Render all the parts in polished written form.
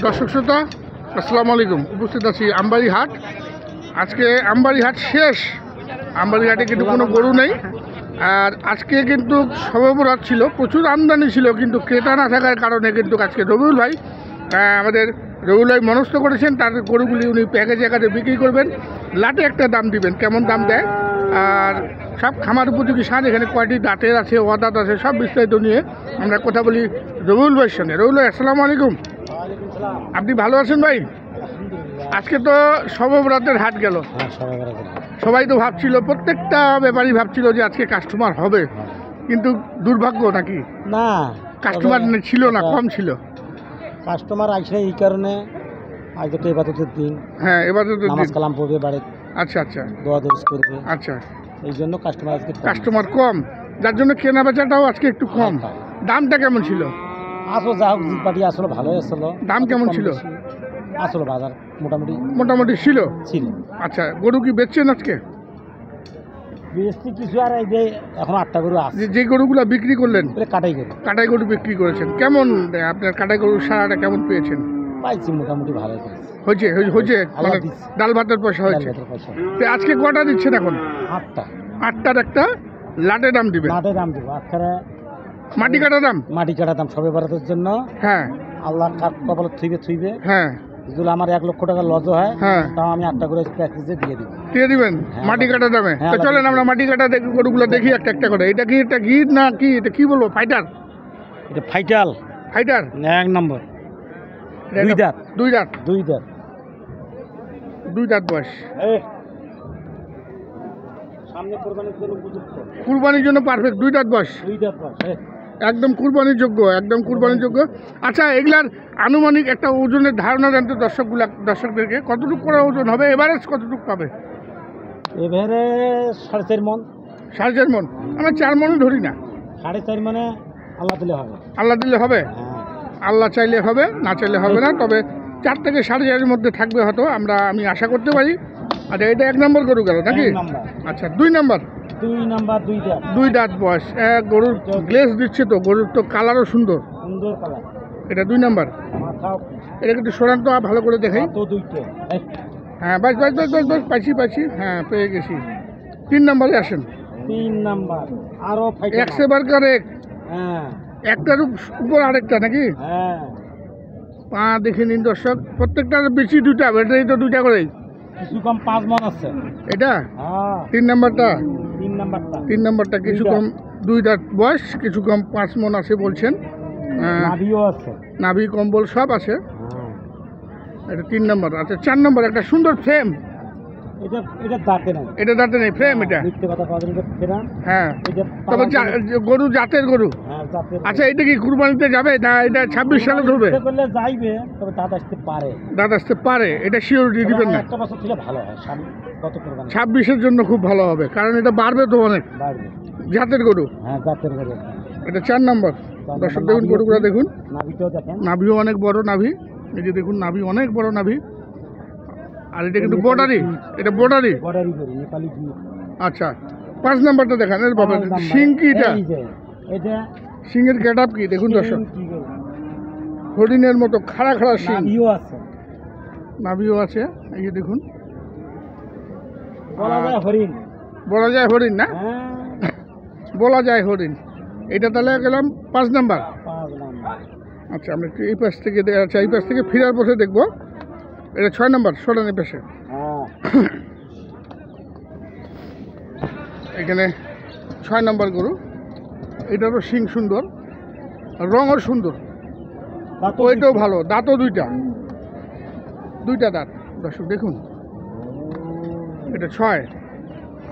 দর্শক শ্রোতা আসসালামু আলাইকুম। উপস্থিত আছি আমবাড়ি হাট। আজকে আমবাড়ি হাট শেষ। আমবাড়ি হাটে কিন্তু কোনো গরু নেই। আর আজকে কিন্তু সর্বরাত ছিল, প্রচুর আমদানি ছিল, কিন্তু ক্রেতা না থাকার কারণে কিন্তু আজকে রবিউল ভাই আমাদের রবিউল ভাই মনস্থ করেছেন তার গরুগুলি উনি প্যাকেজে আকারে বিক্রি করবেন, লাটে একটা দাম দিবেন, কেমন দাম দেয় আর সব খামার উপযোগী সার এখানে কয়টি দাঁতের আছে অদাঁত আছে সব বিস্তারিত নিয়ে আমরা কথা বলি রবিউল ভাইয়ের সঙ্গে। রবিউল ভাই আসসালামু আলাইকুম। আপনি ভালো আছেন ভাই? আজকে তো সর্বরাতের হাট গেল, সবাই তো ভাবছিল, প্রত্যেকটা ব্যাপারী ভাবছিল যে আজকে কাস্টমার হবে, কিন্তু দুর্ভাগ্য নাকি না, কাস্টমার ছিল না, কম ছিল। কাস্টমার আসে এই কারণে আজ তো ইবাদতের দিন। হ্যাঁ, এবার তো নামাজ কালাম পড়বে বাড়ি। আচ্ছা আচ্ছা, দোয়া দরুদ করবে। আচ্ছা, এই জন্য কাস্টমার আজকে কাস্টমার কম, যার জন্য কেনা বেচাটাও আজকে একটু কম। দামটা কেমন ছিল? আসলে যা হোক পাটি আসলে ভালোই আসলো। দাম কেমন ছিল? আসলে বাজার মোটামুটি মোটামুটি ছিল। আচ্ছা, গরু কি বেচছেন আজকে? বেশি কিছু আর এই যে এখন 8টা গরু আছে। যে গরুগুলো বিক্রি করলেন কাটাই গরু বিক্রি করেছেন, কেমন আপনার কাটাই গরুর সারাটা কেমন পেয়েছেন? পাইছি মোটামুটি ভালোই হয়েছে মানে ডাল ভাতের পয়সা হয়েছে। আজকে কটা দিচ্ছেন এখন? 8টার একটা লাটে দাম দিবে। মাটি কাটা দাম সবে বাড়ানোর জন্য। হ্যাঁ, আল্লাহ কপালে থুইবে। হ্যাঁ, যদি আমার 1 লক্ষ টাকা লজ হয়, হ্যাঁ, তাও আমি 8টা করে প্যাকেজে দিয়ে দিবেন মাটি কাটা দামে। তো চলেন আমরা মাটি কাটা গরুগুলো দেখি একটা একটা করে। এটা কি, এটা গির না কি, এটা কি বলবো, ফাইটার? এটা ফাইটার 1 নম্বর। দুই দাঁত বয়স। সামনে কুরবানির জন্য পারফেক্ট। 2 দাঁত বয়স, একদম কুরবানির যোগ্য। আচ্ছা, এগুলার আনুমানিক একটা ওজনের ধারণা দেন তো দর্শকদেরকে, কতটুকু করে ওজন হবে? এভারেজ কতটুকু পাবে? এভারেজ 4.5 মণ। 4.5 মণ? আমরা 4 মণও ধরি না। 4.5 মানে আল্লাহ দিলে হবে। আল্লাহ চাইলে হবে, না চাইলে হবে না। তবে 4 থেকে 4.5-এর মধ্যে থাকবে হয়তো, আমি আশা করতে পারি। আচ্ছা, এটা 1 নম্বর গরু গেল নাকি? আচ্ছা, 2 নম্বর। 2 দাঁত বয়স। গরুর গ্লেজ দিচ্ছে তো, গরুর তো কালারও সুন্দর কালার। এটা 2 নম্বর। এটা কিন্তু সরান তো ভালো করে দেখাই। হ্যাঁ, বাস পাইছি। হ্যাঁ, পেয়ে গেছি। 3 নম্বরে আসেন। 3 নম্বর আরো একবার কারেক্ট। হ্যাঁ, একটার উপর আরেকটা নাকি? হ্যাঁ, পা দেখে নিন দর্শক, প্রত্যেকটার বেশি 2টা, ব্যাটারি তো 2টা করেই। কিছু কম 5 মণ আছে এটা। 3 নম্বরটা কিছু কম 2 দাঁত বয়স, কিছু কম 5 মণ আছে বলছেন। নাভি কম্বল সব আছে। এটা 3 নম্বর। আচ্ছা, 4 নম্বর একটা সুন্দর ফ্রেম। এটা দাঁতে নেই, ফ্রেম এটা। হ্যাঁ, তবে গরু জাতের গরু। আচ্ছা, এটা কি কুরবানিতে যাবে না এটা 26 সালে ধরবে? দাঁত আসতে পারে, এটা সিওরিটি দিবেন না? 26-এর জন্য খুব ভালো হবে, কারণ এটা বাড়বে তো অনেক। জাতের গরু। এটা 4 নম্বর। দর্শক দেখুন, গরুগুলো দেখুন, নাভিও অনেক বড় নাভি। এই যে দেখুন, নাভি অনেক বড় নাভি। আর এটা কিন্তু বর্ডারি। আচ্ছা, 5 নম্বরটা দেখান। এর বাবা, সিং কি এটা? সিংয়ের গেট আপ কি দেখুন দর্শক, হরিণের মতো খাড়া সিং। নাভিও আছে। এই যে দেখুন, বলা যায় হরিণ না? বলা যায় হরিণ। এটা তাহলে গেলাম 5 নম্বর। আচ্ছা, আমরা একটু এই পাশ থেকে ফেরার পথে দেখবো। এটা 6 নম্বর, সোডানের পাশে। এখানে 6 নম্বর গরু। এটারও শিং সুন্দর, রঙও সুন্দর, ওইটাও ভালো। দাঁতও 2টা দাঁত। দর্শক দেখুন, এটা 6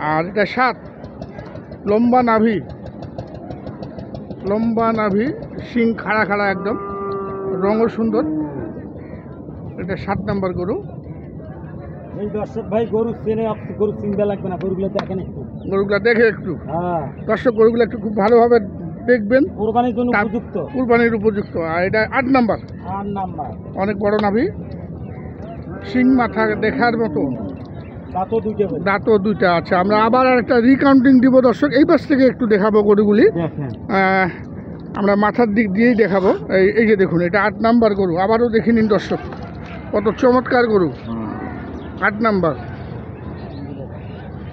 আর এটা 7। লম্বা নাভি, শিং খাড়া একদম, রঙও সুন্দর। এটা 7 নম্বর গরু। এই দর্শক ভাই গরু চিনতে লাগবে না, গরুগুলো দেখে একটু। দর্শক, গরুগুলো একটু খুব ভালোভাবে দেখবেন, কুরবানির উপযুক্ত। আর এটা 8 নম্বর। অনেক বড় নাভি, শিং মাথা দেখার মতো, দাঁতও 2টা আছে। আমরা আবার একটা রিকাউন্টিং দিব দর্শক, এই পাশ থেকে একটু দেখাবো গরুগুলি। আমরা মাথার দিক দিয়েই দেখাবো। এই যে দেখুন, এটা 8 নাম্বার গরু। আবারও দেখে নিন দর্শক, কত চমৎকার গরু। 8 নাম্বার,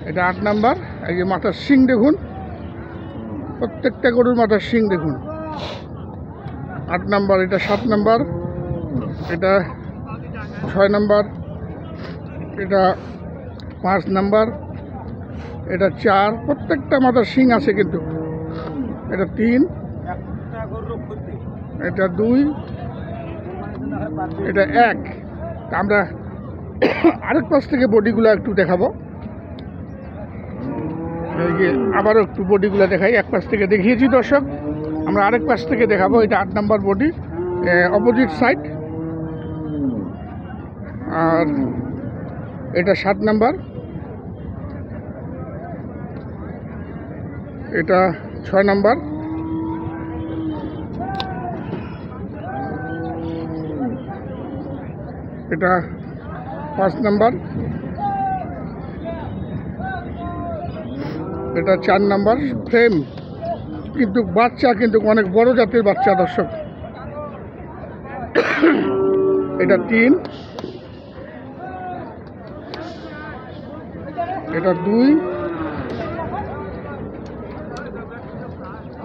এটা 8 নাম্বার। এই যে মাথার শিং দেখুন, প্রত্যেকটা গরুর মাথার শিং দেখুন। 8 নাম্বার, এটা 7 নাম্বার, এটা 6 নাম্বার, এটা 5 নাম্বার, এটা 4। প্রত্যেকটা মাথার শিং আছে কিন্তু। এটা 3, এটা 2, এটা 1। আমরা আরেক পাশ থেকে বডিগুলো একটু দেখাবো। এই যে আবারও একটু বডিগুলো দেখাই। এক পাশ থেকে দেখিয়েছি দর্শক, আমরা আরেক পাশ থেকে দেখাবো। এটা 8 নাম্বার বডি, অপোজিট সাইড। আর এটা 7 নাম্বার, এটা 6 নাম্বার, এটা 5 নাম্বার, এটা 4 নাম্বার। ফ্রেম কিন্তু বাচ্চা কিন্তু অনেক বড় জাতের বাচ্চা দর্শক। এটা 3, এটা 2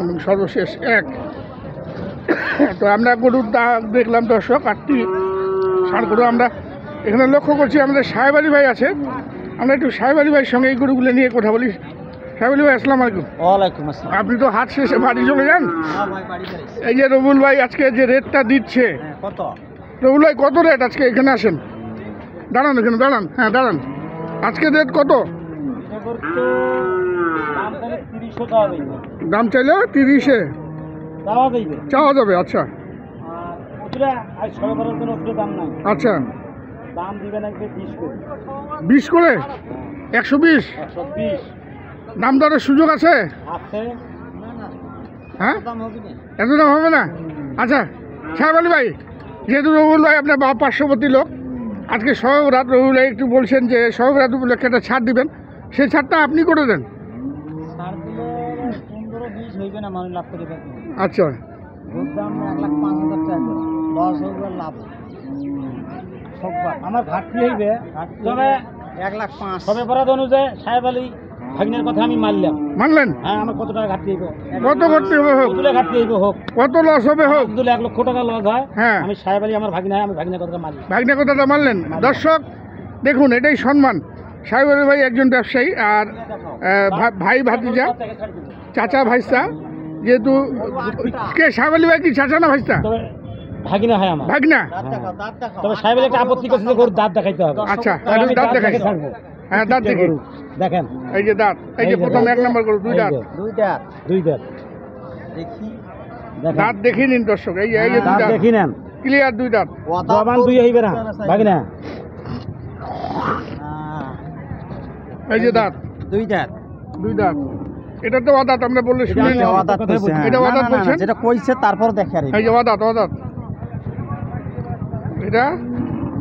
এবং সর্বশেষ 1। তো আমরা গরুর দেখলাম দর্শক 8টি ষাঁড় গরু। আমরা এখানে লক্ষ্য করছি আমাদের সাহেব আলী ভাই আছে। আমরা একটু সাহেব আলী ভাইয়ের সঙ্গে এই গরুগুলো নিয়ে কথা বলি। সাহেব আলী ভাই, আসসালামু আলাইকুম। ওয়ালাইকুম আসসালাম। আপনি তো হাট শেষে বাড়ি চলে যান। এই যে রবুল ভাই আজকে যে রেটটা দিচ্ছে, কত রবুল ভাই কত রেট আজকে? এখানে আসেন, দাঁড়ান এখানে, দাঁড়ান, হ্যাঁ দাঁড়ান। আজকে রেট কত? দাম চাইলে 30-এ চাওয়া যাবে। আচ্ছা আচ্ছা, দাম দিবেন 20 করে, 120। দাম দরের সুযোগ আছে? হ্যাঁ, এত দাম হবে না। আচ্ছা সাহেব আলী ভাই, যেহেতু রবুল ভাই আপনার পার্শ্ববর্তী লোক, আজকে সহবরাত, রবুল ভাই একটু বলছেন যে সহবরাত উপলক্ষে একটা ছাড় দিবেন, সেই ছাড়টা আপনি করে দেন। আচ্ছা, আমার ঘাটতি হইবে, তবে 1,05,000 সবে বরাদ অনুযায়ী সাহেব আলী ভাগ্নের কথা আমি মানলেন। হ্যাঁ, আমার কত টাকা ঘাটতি হইব, কত করতে হবে হোক, ঘাটতি হইব হোক, কত লস হবে হোক, 1 লক্ষ টাকা লস হয়, হ্যাঁ আমি সাহেব আলী আমার ভাগ্নে, আমি ভাগ্নের কথা মানলাম। ভাগ্নের কথাটা মানলেন। দর্শক দেখুন, এটাই সম্মান। সাহেব আলী ভাই একজন ব্যবসায়ী, আর ভাই ভাতিজা, চাচা ভাইস্তা। যেহেতু কে সাহেব আলী ভাই কি চাচা না ভাইস্তা? ভাগিনা হয় আমার, ভাগনা। তবে সাহেব আলী একটা আপত্তি করছে যে গরুর দাঁত দেখাইতে হবে। আচ্ছা, দাঁত দেখাই। হ্যাঁ, দাঁত দেখি, দেখেন। এই যে দাঁত, এই যে প্রথম 1 নাম্বার গরু, 2 দাঁত, দেখি দাঁত দেখি নিন দর্শক। এই যে এই যে 2 দাঁত দেখি নেন, ক্লিয়ার 2 দাঁত। জবান 2 হইবে না ভাগিনা। এই যে দাঁত, 2 দাঁত। এটা তো অদাঁত, আমরা বললে শুনে নিন। এটা অদাঁত বলছেন, যেটা কইছে তারপর দেখে আর এই যে অদাঁত, অদাঁত। এটা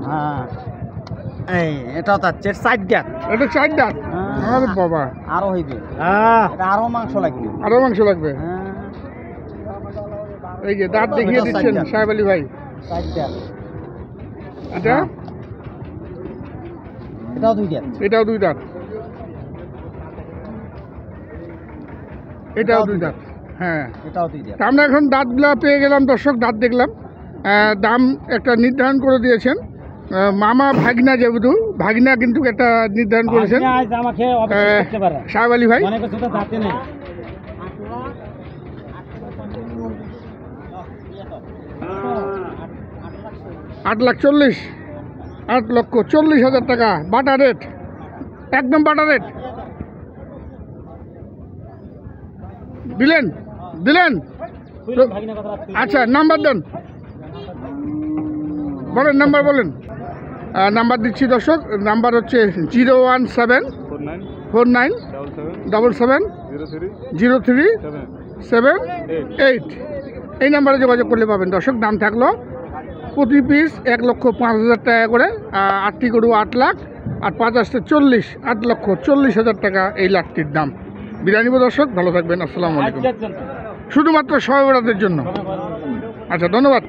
হ্যাঁ, এই এটাও তার 4 দাঁত। এটা 4 দাঁত। আরে বাবা, আরো হইবে, এটা আরো মাংস লাগবে, আরো মাংস লাগবে। এই যে দাঁত দেখিয়ে দিচ্ছেন সাহেব আলী ভাই। 4 দাঁত। এটা এটাও 2 দাঁত। এটাও 2 দাঁত, এটাও 2 দাঁত। হ্যাঁ, এটাও 2 দাঁত। আমরা এখন দাঁতগুলা পেয়ে গেলাম দর্শক, দাঁত দেখলাম। দাম একটা নির্ধারণ করে দিয়েছেন মামা ভাগনা, যেহেতু ভাগনা কিন্তু একটা নির্ধারণ করেছেন সাহেব আলী ভাই। 8,40,000 টাকা বাটা রেট, একদম বাটা রেট। দিলেন দিলেন। আচ্ছা, নাম্বার দেন, বলেন নাম্বার বলেন। নাম্বার দিচ্ছি দর্শক, নাম্বার হচ্ছে 0174977030778। এই নাম্বারে যোগাযোগ করলে পাবেন দর্শক। দাম থাকলো প্রতি পিস 1,05,000 টাকা করে। 8টি গরু 8 লাখ, আর 50টা 40, 8,40,000 টাকা এই লাখটির দাম। বিদায় নিব দর্শক, ভালো থাকবেন, আসসালামু আলাইকুম। শুধুমাত্র শবে বরাতের জন্য। সবে বরাতের জন্য। আচ্ছা, ধন্যবাদ।